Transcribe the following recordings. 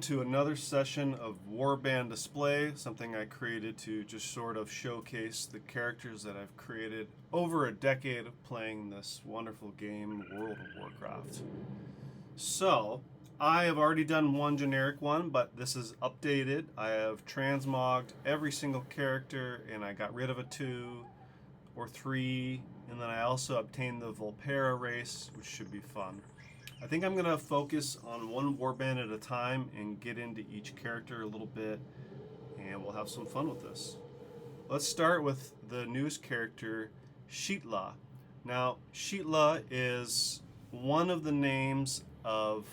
To another session of Warband display, something I created to just sort of showcase the characters that I've created over a decade of playing this wonderful game, World of Warcraft. So, I have already done one generic one, but this is updated. I have transmogged every single character, and I got rid of a 2 or 3, and then I also obtained the Volpera race, which should be fun. I think I'm going to focus on one warband at a time and get into each character a little bit, and we'll have some fun with this. Let's start with the newest character, Sheetla. Now, Sheetla is one of the names of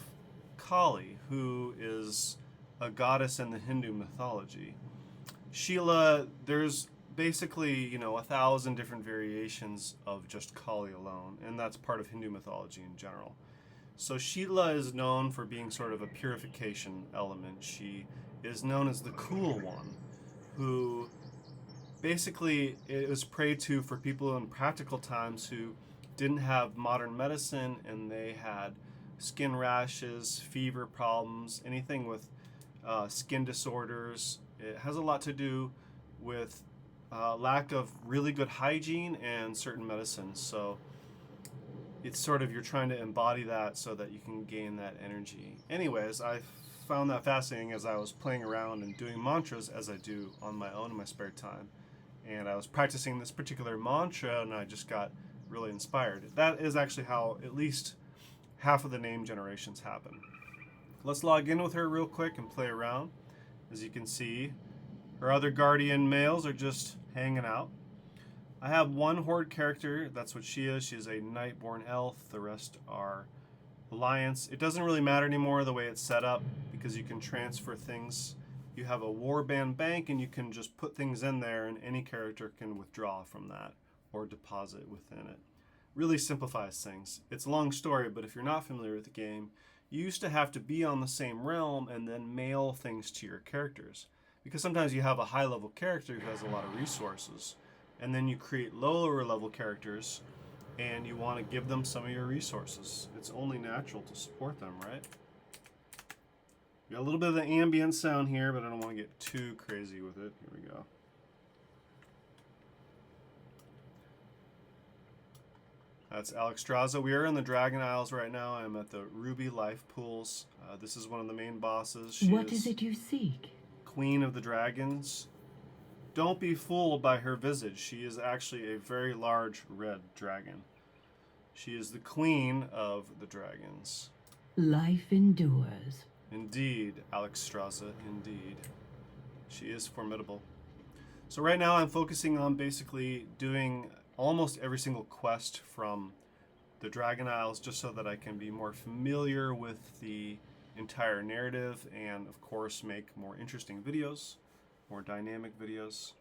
Kali, who is a goddess in the Hindu mythology. Sheila, there's basically, 1,000 different variations of just Kali alone, and that's part of Hindu mythology in general. So Sheila is known for being sort of a purification element. She is known as the cool one, who basically it was prayed to for people in practical times who didn't have modern medicine and they had skin rashes, fever problems, anything with skin disorders. It has a lot to do with lack of really good hygiene and certain medicines. So it's sort of you're trying to embody that so that you can gain that energy. Anyways, I found that fascinating as I was playing around and doing mantras as I do on my own in my spare time. And I was practicing this particular mantra and I just got really inspired. That is actually how at least half of the name generations happen. Let's log in with her real quick and play around. As you can see, her other guardian males are just hanging out. I have one horde character, that's what she is. She is a Nightborn elf. The rest are Alliance. It doesn't really matter anymore the way it's set up because you can transfer things. You have a Warband bank and you can just put things in there and any character can withdraw from that or deposit within it. Really simplifies things. It's a long story, but if you're not familiar with the game, you used to have to be on the same realm and then mail things to your characters. Because sometimes you have a high level character who has a lot of resources. And then you create lower level characters and you want to give them some of your resources. It's only natural to support them, right? Got a little bit of the ambient sound here, but I don't want to get too crazy with it. Here we go. That's Alexstrasza. We are in the Dragon Isles right now. I'm at the Ruby Life Pools. This is one of the main bosses. What is it you seek? Queen of the Dragons. Don't be fooled by her visage. She is actually a very large red dragon. She is the queen of the dragons. Life endures. Indeed, Alexstrasza, indeed. She is formidable. So right now I'm focusing on basically doing almost every single quest from the Dragon Isles just so that I can be more familiar with the entire narrative and of course make more interesting videos. More dynamic videos,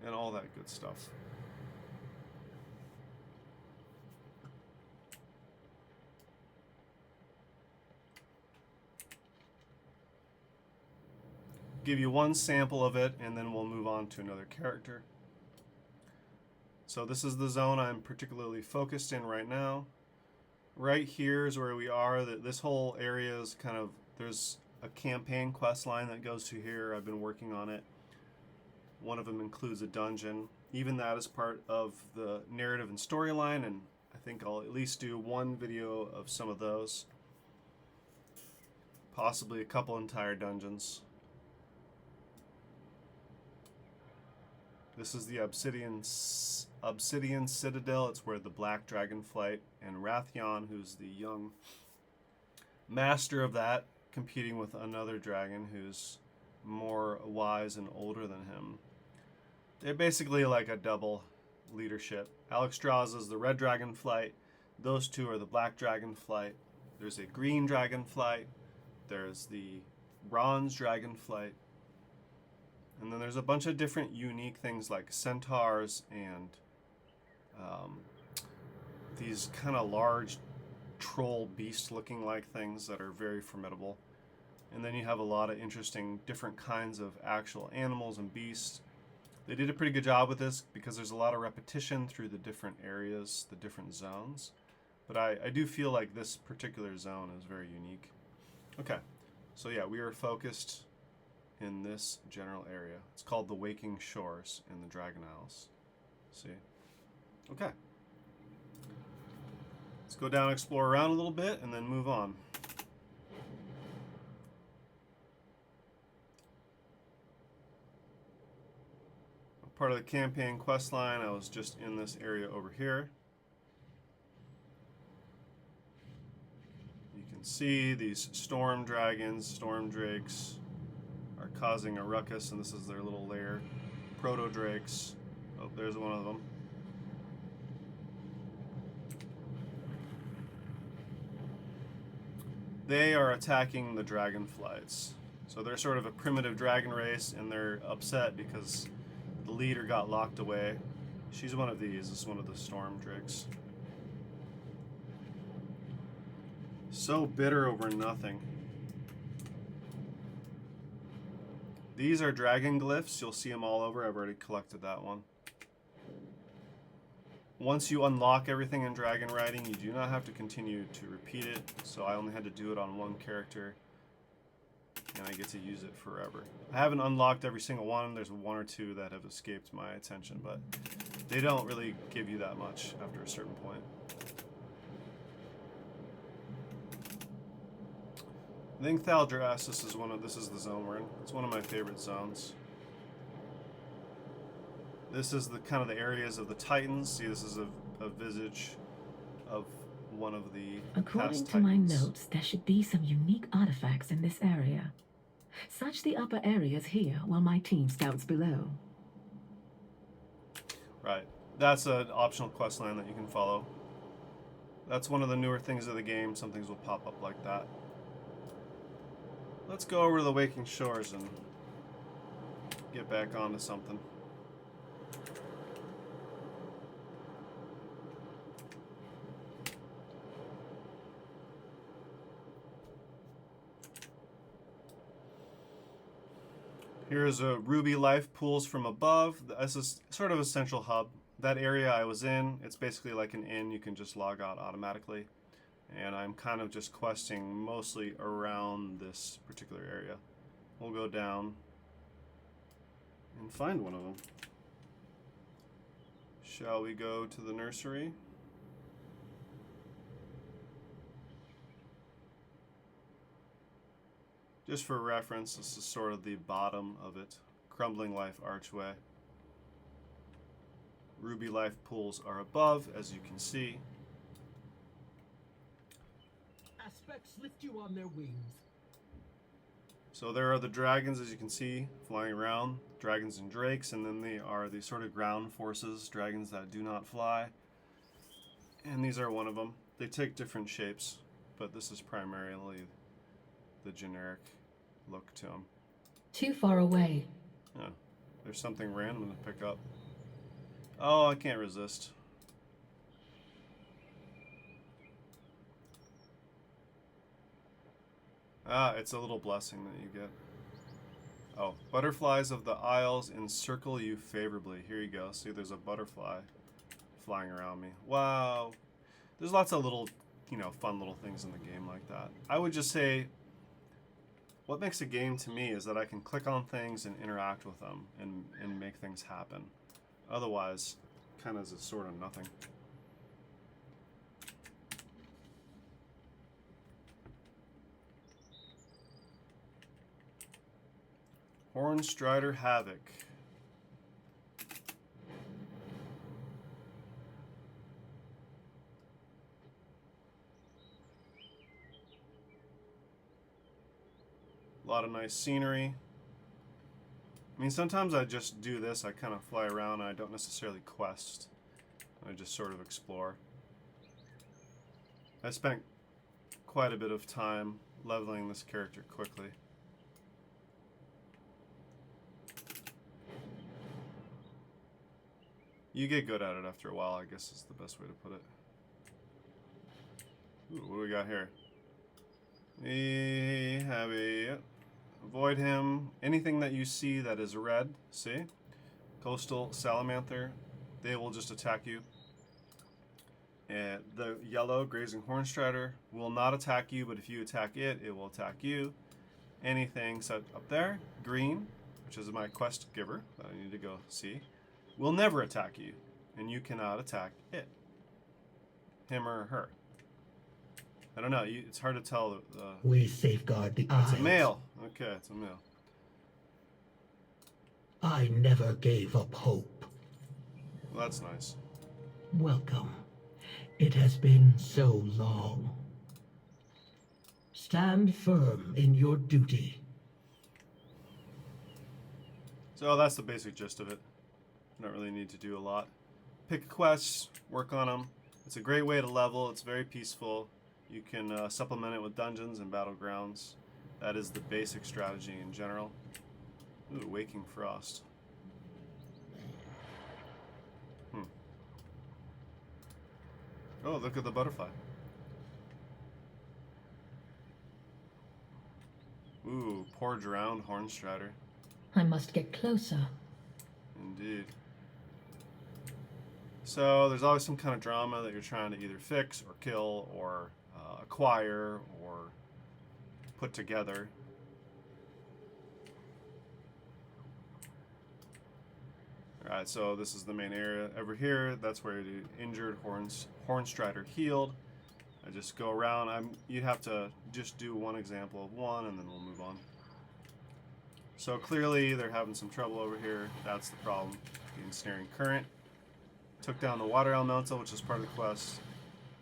and all that good stuff. Give you one sample of it, and then we'll move on to another character. So this is the zone I'm particularly focused in right now. Right here is where we are. This whole area is kind of, there's a campaign quest line that goes to here. I've been working on it. One of them includes a dungeon. Even that is part of the narrative and storyline, and I think I'll at least do one video of some of those. Possibly a couple entire dungeons. This is the Obsidian Citadel. It's where the Black Dragonflight and Wrathion, who's the young master of that, competing with another dragon who's more wise and older than him. They're basically like a double leadership. Alexstrasza is the red dragonflight. Those two are the black dragonflight. There's a green dragonflight. There's the bronze dragonflight. And then there's a bunch of different unique things like centaurs and these kind of large troll beast looking like things that are very formidable. And then you have a lot of interesting different kinds of actual animals and beasts. They did a pretty good job with this because there's a lot of repetition through the different areas, the different zones. But I do feel like this particular zone is very unique. Okay, So yeah, we are focused in this general area. It's called the Waking Shores in the Dragon Isles. See? Okay. Let's go down, explore around a little bit, and then move on. Part of the campaign quest line, I was just in this area over here. You can see these storm dragons, storm drakes, are causing a ruckus, and this is their little lair. Proto drakes. Oh, there's one of them. They are attacking the dragonflights. So they're sort of a primitive dragon race, and they're upset because the leader got locked away. She's one of these. This is one of the storm drakes. So bitter over nothing. These are dragon glyphs. You'll see them all over. I've already collected that one. Once you unlock everything in dragon riding, you do not have to continue to repeat it. So I only had to do it on one character, and I get to use it forever. I haven't unlocked every single one. There's one or two that have escaped my attention, but they don't really give you that much after a certain point. I think Thaldraszus is this is the zone we're in. It's one of my favorite zones. This is the kind of the areas of the Titans. See, this is a visage of one of the According past to my Titans. notes, there should be some unique artifacts in this area. Search the upper areas here while my team scouts below. Right. That's an optional quest line that you can follow. That's one of the newer things of the game. Some things will pop up like that. Let's go over to the Waking Shores and get back onto something. Here's a Ruby Life pools from above. This is sort of a central hub. That area I was in, it's basically like an inn. You can just log out automatically. And I'm kind of just questing mostly around this particular area. We'll go down and find one of them. Shall we go to the nursery? Just for reference, this is sort of the bottom of it. Crumbling Life Archway. Ruby Life pools are above, as you can see. Aspects lift you on their wings. So there are the dragons, as you can see, flying around. Dragons and drakes, and then they are the sort of ground forces, dragons that do not fly. And these are one of them. They take different shapes, but this is primarily the generic look to them. Too far away. Yeah, there's something random to pick up. Oh, I can't resist. Ah, it's a little blessing that you get. Oh, butterflies of the Isles encircle you favorably. Here you go. See, there's a butterfly flying around me. Wow. There's lots of little, fun little things in the game like that. I would just say, what makes a game to me is that I can click on things and interact with them and make things happen. Otherwise, kind of is a sort of nothing. Hornstrider Havoc. A lot of nice scenery. I mean, sometimes I just do this. I kind of fly around and I don't necessarily quest. I just sort of explore. I spent quite a bit of time leveling this character quickly. You get good at it after a while, I guess is the best way to put it. Ooh, what do we got here? We have a... Avoid him. Anything that you see that is red, see? Coastal Salamander, they will just attack you. And the yellow Grazing Hornstrider will not attack you, but if you attack it, it will attack you. anything set up there, green, which is my quest giver that I need to go see, will never attack you, and you cannot attack it, him or her. I don't know. It's hard to tell. We safeguard the It's Isles. a male. Okay, it's a male. I never gave up hope. Well, that's nice. Welcome. It has been so long. Stand firm in your duty. So that's the basic gist of it. You don't really need to do a lot. Pick quests, work on them. It's a great way to level. It's very peaceful. You can supplement it with dungeons and battlegrounds. That is the basic strategy in general. Ooh, Waking Frost. Oh, look at the butterfly. Ooh, poor drowned Hornstrider. I must get closer. Indeed. So there's always some kind of drama that you're trying to either fix or kill or acquire or put together. Alright, so this is the main area. Over here, that's where the injured Hornstrider healed. I just go around. You'd have to just do one example of one, and then we'll move on. So clearly, they're having some trouble over here. That's the problem. The ensnaring current. Took down the water elemental, which is part of the quest.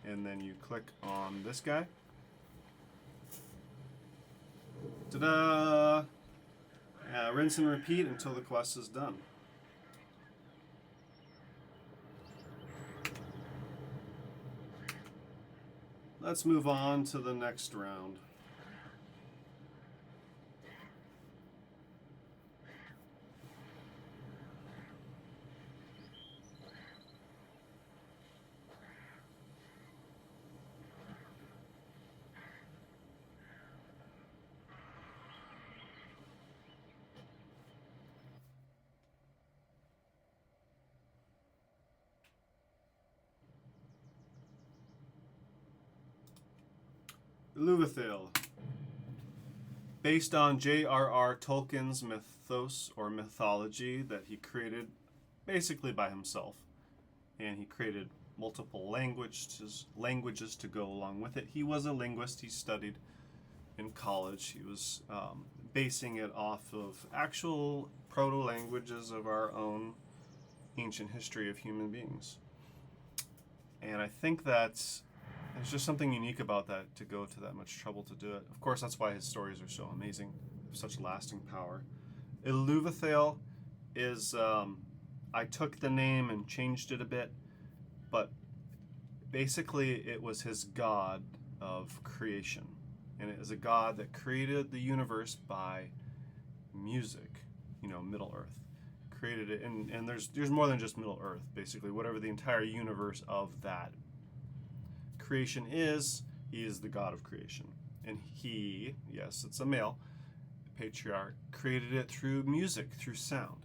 And then you click on this guy. Ta-da! Rinse and repeat until the quest is done. Let's move on to the next round. Luvathil. Based on J.R.R. Tolkien's mythos or mythology that he created basically by himself. And he created multiple languages to go along with it. He was a linguist. He studied in college. He was basing it off of actual proto-languages of our own ancient history of human beings. And I think that's there's just something unique about that to go to that much trouble to do it. Of course, that's why his stories are so amazing, such lasting power. Iluvathale is, I took the name and changed it a bit, but basically it was his god of creation. And it is a god that created the universe by music, Middle Earth. Created it, and there's more than just Middle Earth, basically. Whatever the entire universe of that creation is, he is the god of creation. And he, yes, it's a male patriarch, created it through music, through sound.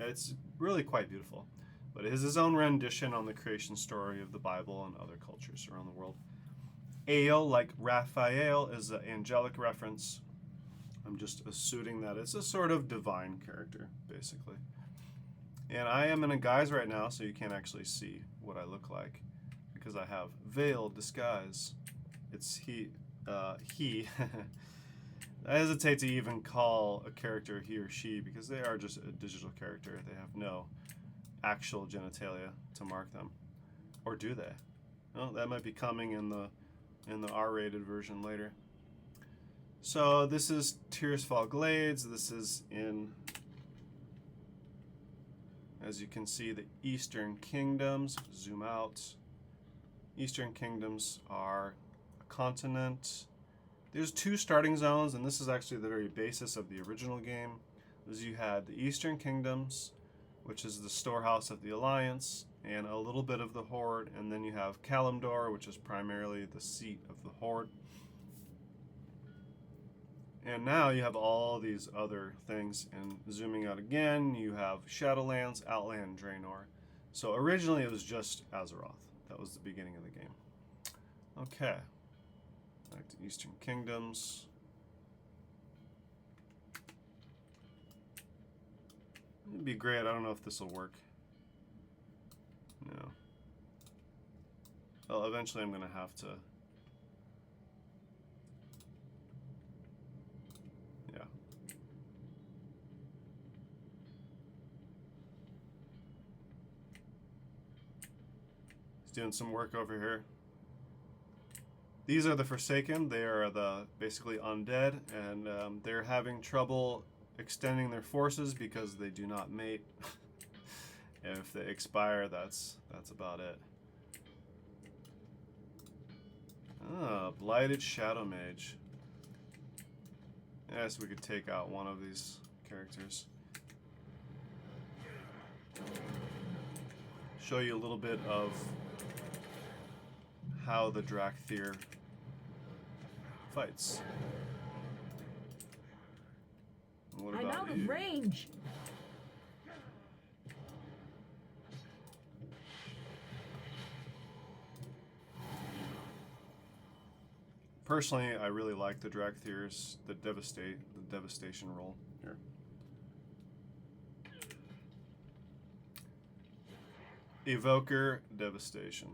It's really quite beautiful. But it is his own rendition on the creation story of the Bible and other cultures around the world. Ale, like Raphael, is an angelic reference. I'm just assuming that it's a sort of divine character, basically. And I am in a guise right now, so you can't actually see what I look like, because I have veiled disguise. It's he. I hesitate to even call a character he or she, because they are just a digital character. They have no actual genitalia to mark them. Or do they? Well, that might be coming in the R-rated version later. So this is Tearsfall Glades. This is in, as you can see, the Eastern Kingdoms. Zoom out. Eastern Kingdoms are a continent. There's 2 starting zones, and this is actually the very basis of the original game. As you had the Eastern Kingdoms, which is the storehouse of the Alliance, and a little bit of the Horde, and then you have Kalimdor, which is primarily the seat of the Horde. And now you have all these other things, and zooming out again, you have Shadowlands, Outland, Draenor. So originally it was just Azeroth. That was the beginning of the game. Okay. Back to Eastern Kingdoms. be great. I don't know if this will work. No. Well, eventually I'm going to have to... Yeah. He's doing some work over here. These are the Forsaken. They are the basically undead, and they're having trouble extending their forces because they do not mate. If they expire, that's about it. Ah, Blighted Shadow Mage. Yes, we could take out one of these characters. Show you a little bit of how the Drakthir fights. What I'm about out you? of range. Personally, I really like the Drakthir's, the devastation roll here. Evoker Devastation.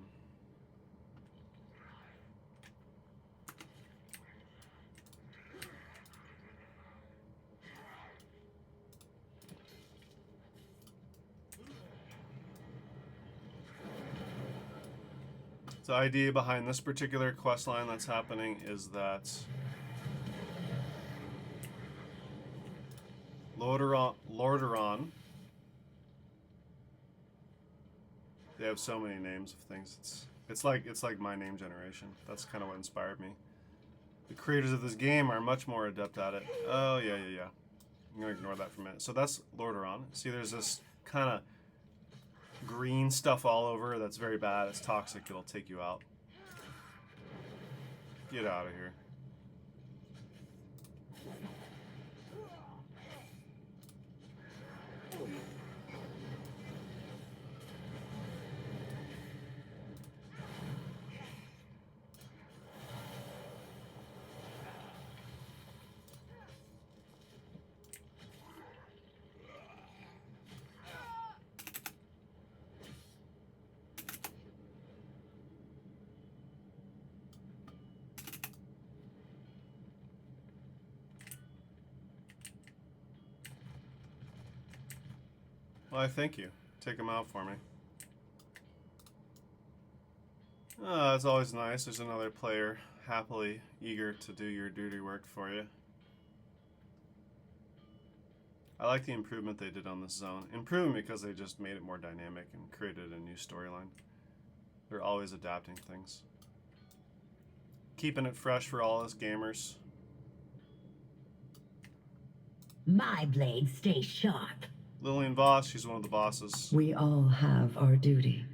The idea behind this particular quest line that's happening is that Lordaeron, they have so many names of things. It's like my name generation. That's kind of what inspired me. The creators of this game are much more adept at it. Oh yeah. I'm gonna ignore that for a minute. So that's Lordaeron. See, there's this kind of green stuff all over that's very bad. It's toxic. It'll take you out. Get out of here. Why, thank you. Take them out for me. Oh, it's always nice. There's another player happily eager to do your dirty work for you. I like the improvement they did on this zone. Improvement because they just made it more dynamic and created a new storyline. They're always adapting things. Keeping it fresh for all us gamers. My blades stay sharp. Lillian Voss, she's one of the bosses. We all have our duty.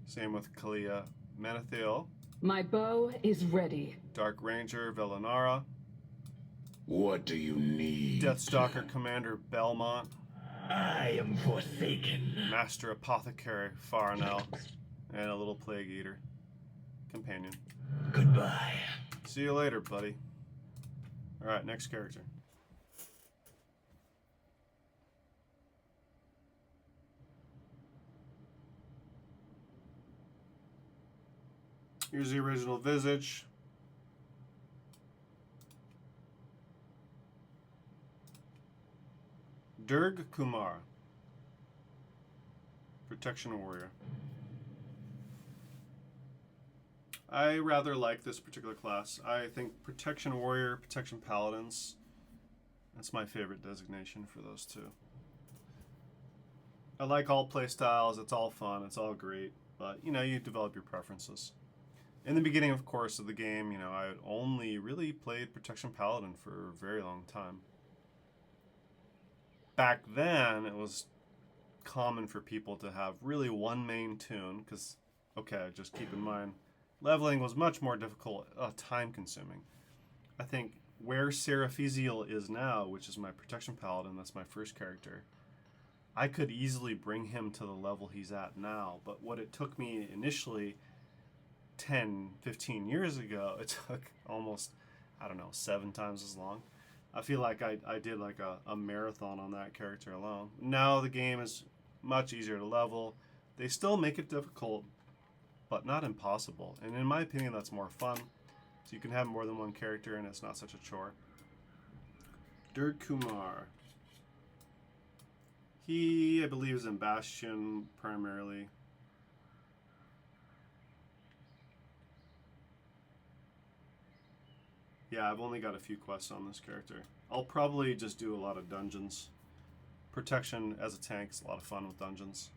Same with Kalia Menethil, My bow is ready. Dark Ranger Velinara, What do you need? Deathstalker Commander Belmont, I am forsaken. Master Apothecary Farinel, and a little Plague Eater companion. Goodbye. See you later, buddy. Alright, next character. Here's the original visage. Durg Kumar. Protection Warrior. I rather like this particular class. I think Protection Warrior, Protection Paladins, that's my favorite designation for those two. I like all playstyles, it's all fun, it's all great, but you know, you develop your preferences. In the beginning, of course, of the game, you know, I had only really played Protection Paladin for a very long time. Back then, it was common for people to have really one main tune, because, okay, just keep in mind, leveling was much more difficult, time-consuming. I think where Seraphiziel is now, which is my Protection Paladin, that's my first character, I could easily bring him to the level he's at now, but what it took me initially 10, 15 years ago, it took almost, I don't know, 7 times as long. I feel like I did like a marathon on that character alone. Now the game is much easier to level. They still make it difficult, but not impossible. And in my opinion, that's more fun. So you can have more than one character and it's not such a chore. Dirk Kumar. He, I believe, is in Bastion primarily. Yeah, I've only got a few quests on this character. I'll probably just do a lot of dungeons. Protection as a tank is a lot of fun with dungeons.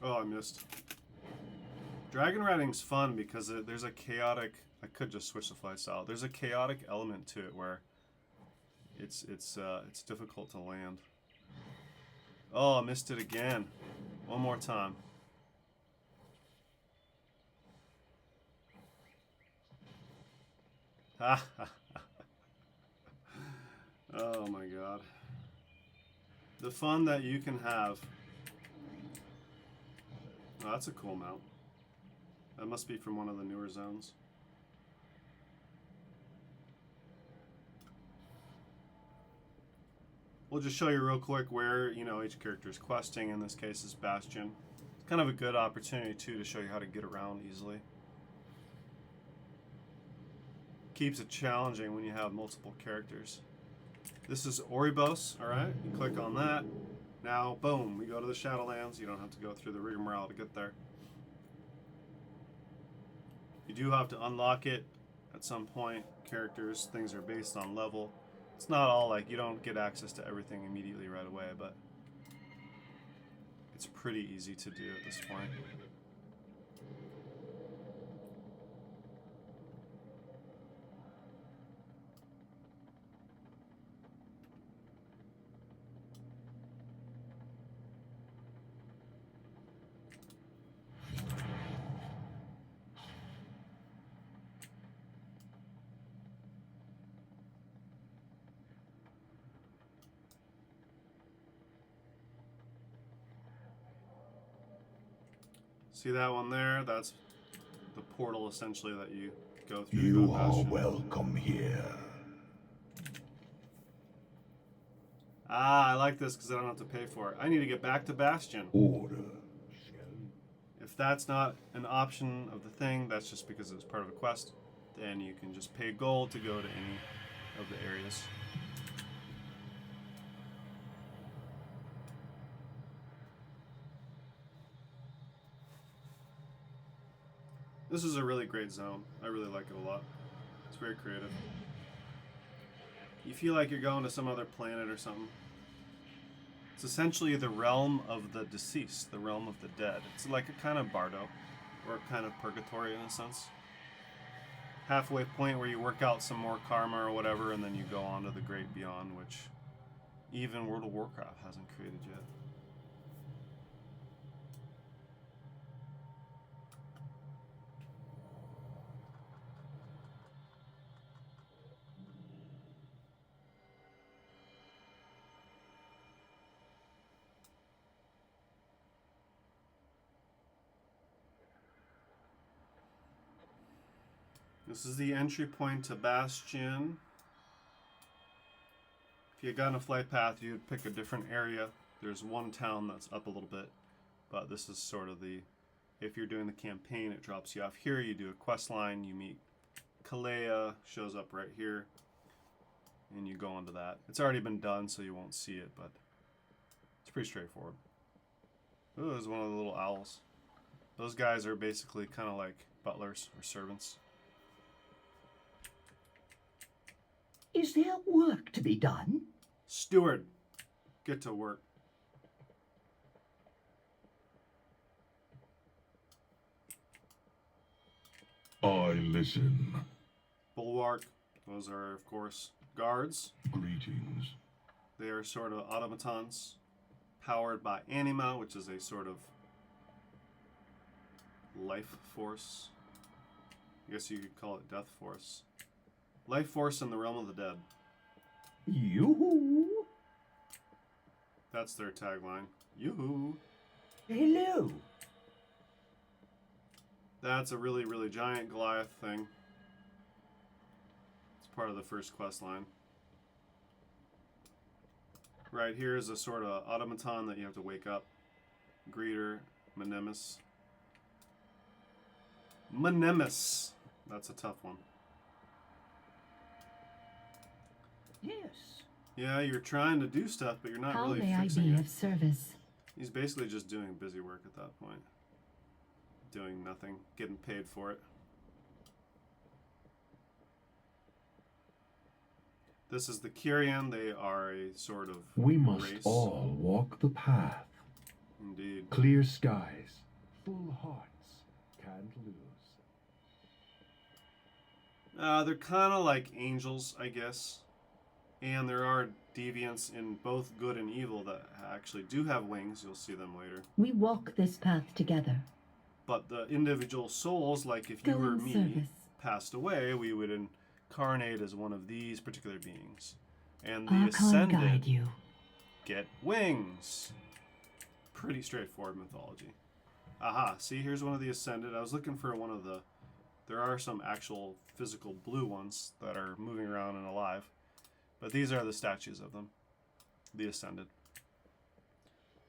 Oh, I missed. Dragon riding's fun because there's a chaotic. I could just switch the fly style. There's a chaotic element to it where it's difficult to land. Oh, I missed it again. One more time. Ha ha ha. Oh my god. The fun that you can have. Oh, that's a cool mount. That must be from one of the newer zones. We'll just show you real quick where, you know, each character is questing. In this case is Bastion. It's kind of a good opportunity too to show you how to get around easily. Keeps it challenging when you have multiple characters. This is Oribos, alright? You click on that. Now, boom, we go to the Shadowlands. You don't have to go through the rigmarole to get there. You do have to unlock it at some point. Characters, things are based on level. It's not all like, you don't get access to everything immediately right away, but it's pretty easy to do at this point. See that one there? That's the portal essentially that you go through. You are welcome here. Ah, I like this because I don't have to pay for it. I need to get back to Bastion. Order. If that's not an option of the thing, that's just because it's part of a quest, then you can just pay gold to go to any of the areas. This is a really great zone. I really like it a lot. It's very creative. You feel like you're going to some other planet or something. It's essentially the realm of the deceased, the realm of the dead. It's like a kind of Bardo, or a kind of purgatory in a sense. Halfway point where you work out some more karma or whatever, and then you go on to the great beyond, which even World of Warcraft hasn't created yet. This is the entry point to Bastion. If you had gotten a flight path, you'd pick a different area. There's one town that's up a little bit, but this is sort of the, if you're doing the campaign, it drops you off here. You do a quest line, you meet Kalea, shows up right here, and you go onto that. It's already been done, so you won't see it, but it's pretty straightforward. Ooh, there's one of the little owls. Those guys are basically kind of like butlers or servants. Is there work to be done? Steward, get to work. I listen. Bulwark, those are, of course, guards. Greetings. They are sort of automatons powered by anima, which is a sort of life force. I guess you could call it Death Force. Life Force in the Realm of the Dead. Yoo-hoo! That's their tagline. Yoo-hoo! Hello! That's a really, really giant Goliath thing. It's part of the first quest line. Right here is a sort of automaton that you have to wake up. Greeter, Mnemis. Mnemis! That's a tough one. Yes. Yeah, you're trying to do stuff, but you're not How really may I fixing be it. of service? He's basically just doing busy work at that point. Doing nothing, getting paid for it. This is the Kyrian. They are a sort of We must race. all walk the path. Indeed. Clear skies, full hearts, can't lose. They're kind of like angels, I guess. And there are deviants in both good and evil that actually do have wings. You'll see them later. We walk this path together. But the individual souls, like if you Go or in me service. passed away, we would incarnate as one of these particular beings. And the Archon ascended guide you. get wings. Pretty straightforward mythology. Aha, see, here's one of the ascended. I was looking for one of the... There are some actual physical blue ones that are moving around and alive. But these are the statues of them. The ascended.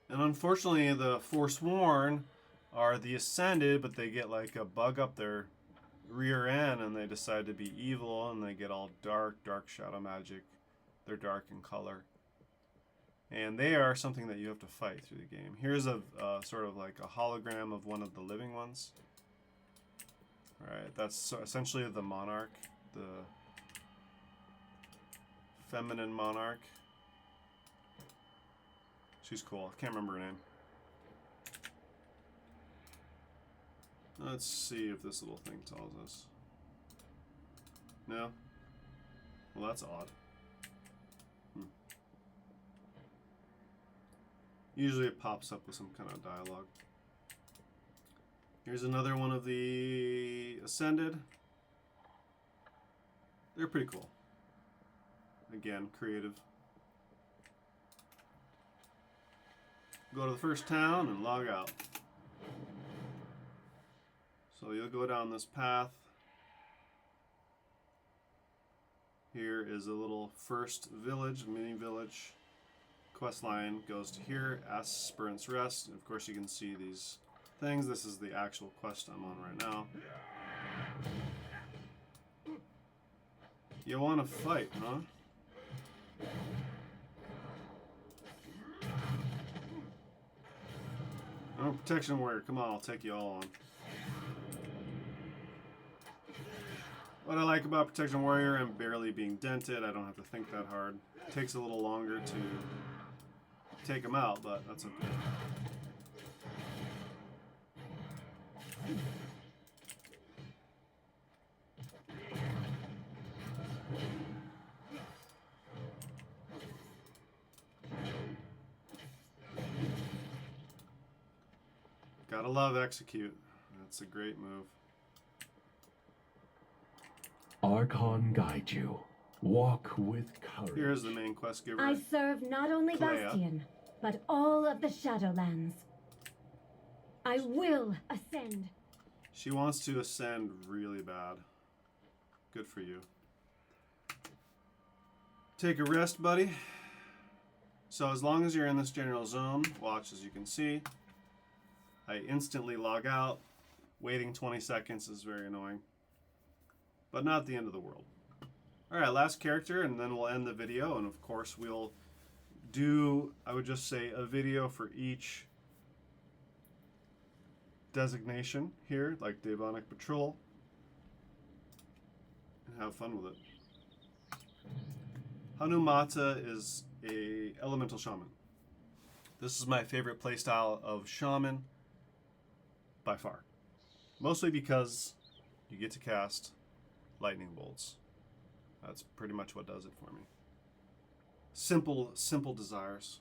And unfortunately, the Forsworn are the ascended, but they get like a bug up their rear end and they decide to be evil and they get all dark shadow magic. They're dark in color. And they are something that you have to fight through the game. Here's a sort of like a hologram of one of the living ones. Alright, that's essentially the monarch, the feminine monarch. She's cool. I can't remember her name. Let's see if this little thing tells us. No? Well, that's odd. Usually it pops up with some kind of dialogue. Here's another one of the Ascended. They're pretty cool. Again, creative. Go to the first town and log out. So you'll go down this path. Here is a little first village, mini village. Quest line goes to here, Aspirant's Rest. And of course you can see these things. This is the actual quest I'm on right now. You want to fight, huh? I'm a protection warrior. Come on, I'll take you all on. What I like about Protection Warrior, I'm barely being dented. I don't have to think that hard. It takes a little longer to take them out, but that's okay. Gotta love execute. That's a great move. Archon guide you. Walk with courage. Here's the main quest giver. I serve not only Clea. Bastion, but all of the Shadowlands. I will ascend. She wants to ascend really bad. Good for you. Take a rest, buddy. So as long as you're in this general zone, watch as you can see. I instantly log out. Waiting 20 seconds is very annoying. But not the end of the world. Alright, last character, and then we'll end the video. And of course, we'll do, I would just say, a video for each designation here, like Devonic Patrol. And have fun with it. Hanumata is a elemental shaman. This is my favorite playstyle of shaman by far. Mostly because you get to cast lightning bolts. That's pretty much what does it for me. Simple desires.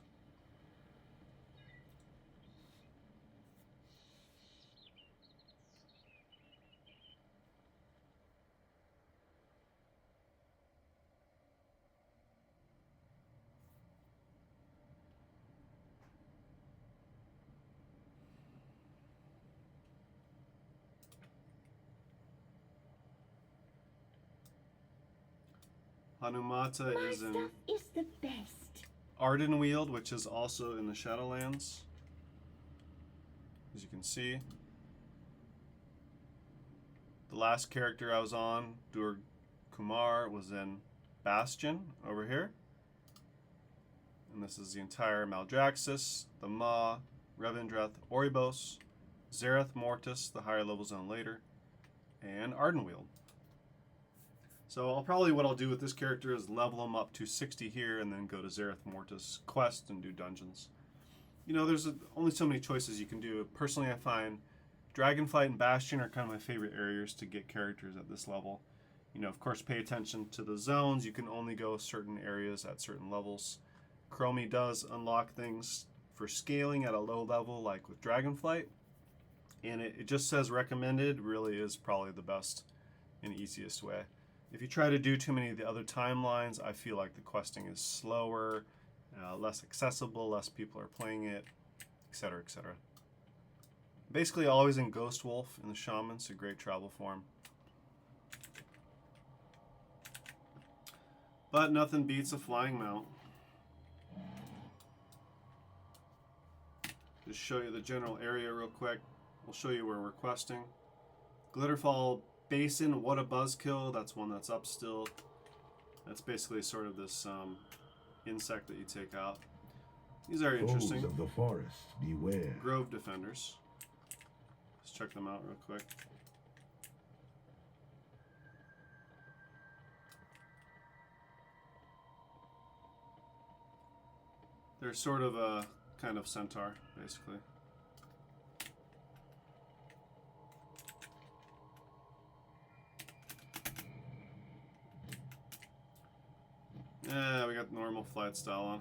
Hanumata My is in stuff is the best. Ardenweald, which is also in the Shadowlands. As you can see. The last character I was on, Dur Kumar, was in Bastion over here. And this is the entire Maldraxxus, the Maw, Revendreth, Oribos, Zareth Mortis, the higher level zone later, and Ardenweald. So what I'll do with this character is level him up to 60 here and then go to Zareth Mortis quest and do dungeons. You know, there's only so many choices you can do. Personally, I find Dragonflight and Bastion are kind of my favorite areas to get characters at this level. You know, of course, pay attention to the zones. You can only go certain areas at certain levels. Chromie does unlock things for scaling at a low level, like with Dragonflight. And it just says recommended, really is probably the best and easiest way. If you try to do too many of the other timelines, I feel like the questing is slower, less accessible, less people are playing it, etc., etc. Basically, always in Ghost Wolf in the Shaman, it's a great travel form. But nothing beats a flying mount. Just show you the general area real quick. We'll show you where we're questing. Glitterfall Basin, what a buzzkill. That's one that's up still. That's basically sort of this insect that you take out. These are interesting. Foes of the forest, beware. Grove Defenders. Let's check them out real quick. They're sort of a kind of centaur, basically. Yeah, we got normal flight style on.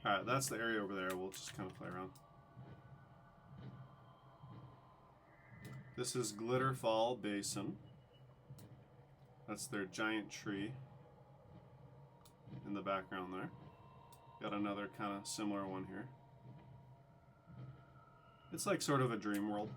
Alright, that's the area over there. We'll just kind of play around. This is Glitterfall Basin. That's their giant tree in the background there. Got another kind of similar one here. It's like sort of a dream world.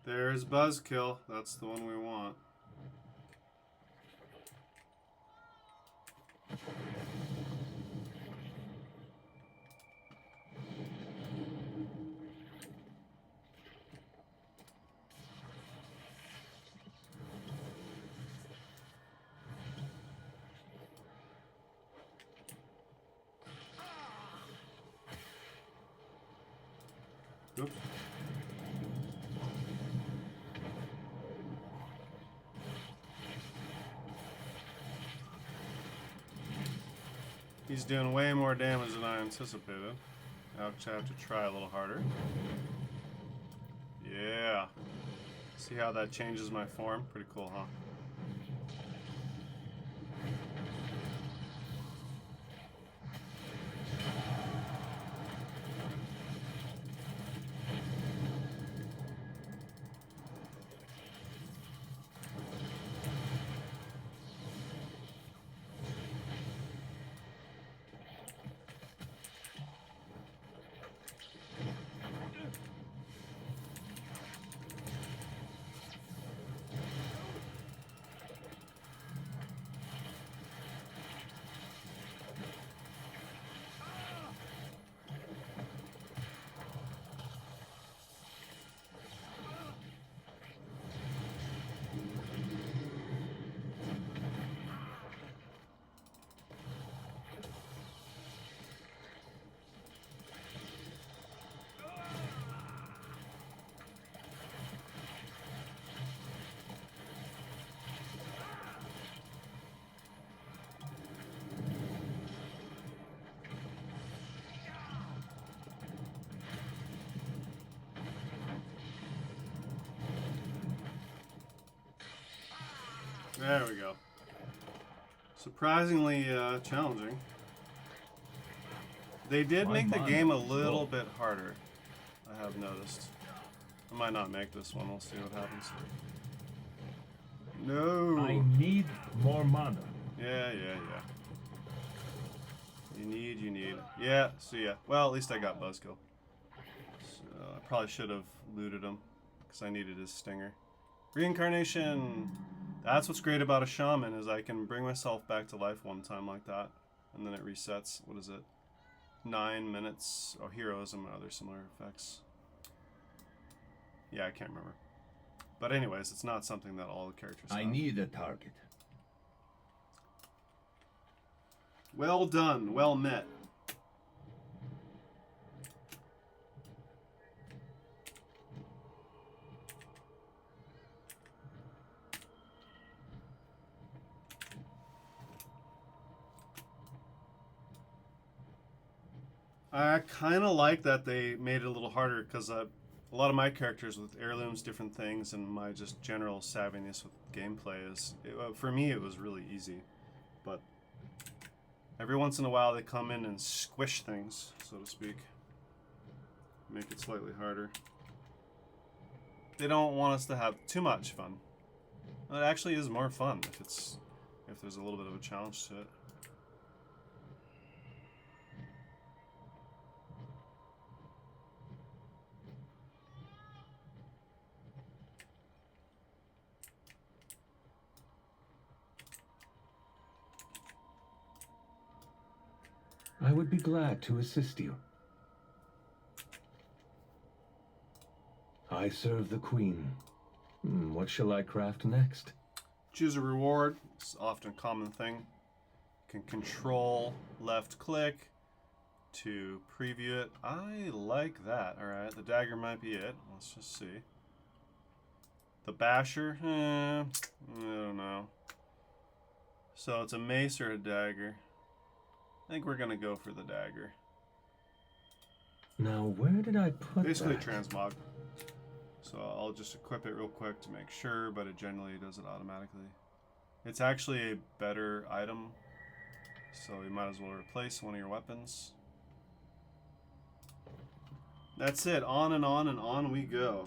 There's Buzzkill. That's the one we want. Oops. He's doing way more damage than I anticipated. I'll have to try a little harder. Yeah. See how that changes my form? Pretty cool, huh? There we go. Surprisingly challenging. They did My make the mind game a is little full. bit harder. I have noticed. I might not make this one. We'll see what happens. No. I need more mana. Yeah. You need. Yeah, see ya. Well, at least I got Buzzkill. So I probably should have looted him, because I needed his stinger. Reincarnation! That's what's great about a shaman, is I can bring myself back to life one time like that, and then it resets. What is it? 9 minutes. Oh, heroism and other similar effects. Yeah, I can't remember. But anyways, it's not something that all the characters have. I need a target. Well done. Well met. I kind of like that they made it a little harder, because a lot of my characters with heirlooms, different things, and my just general savviness with gameplay for me, it was really easy. But every once in a while, they come in and squish things, so to speak. Make it slightly harder. They don't want us to have too much fun. It actually is more fun if there's a little bit of a challenge to it. I would be glad to assist you. I serve the Queen. What shall I craft next? Choose a reward. It's often a common thing. You can control left click to preview it. I like that. Alright, the dagger might be it. Let's just see. The basher? I don't know. So it's a mace or a dagger. I think we're gonna go for the dagger. Now, where did I put Basically that? transmog. So I'll just equip it real quick to make sure, but it generally does it automatically. It's actually a better item, so you might as well replace one of your weapons. That's it. On and on we go.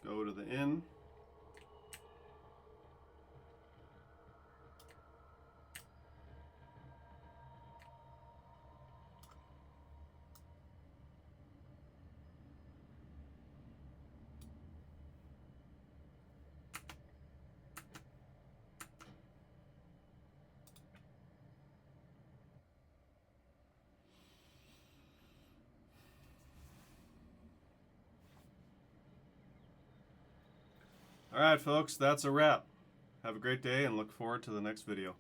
Go to the inn. Alright folks, that's a wrap. Have a great day and look forward to the next video.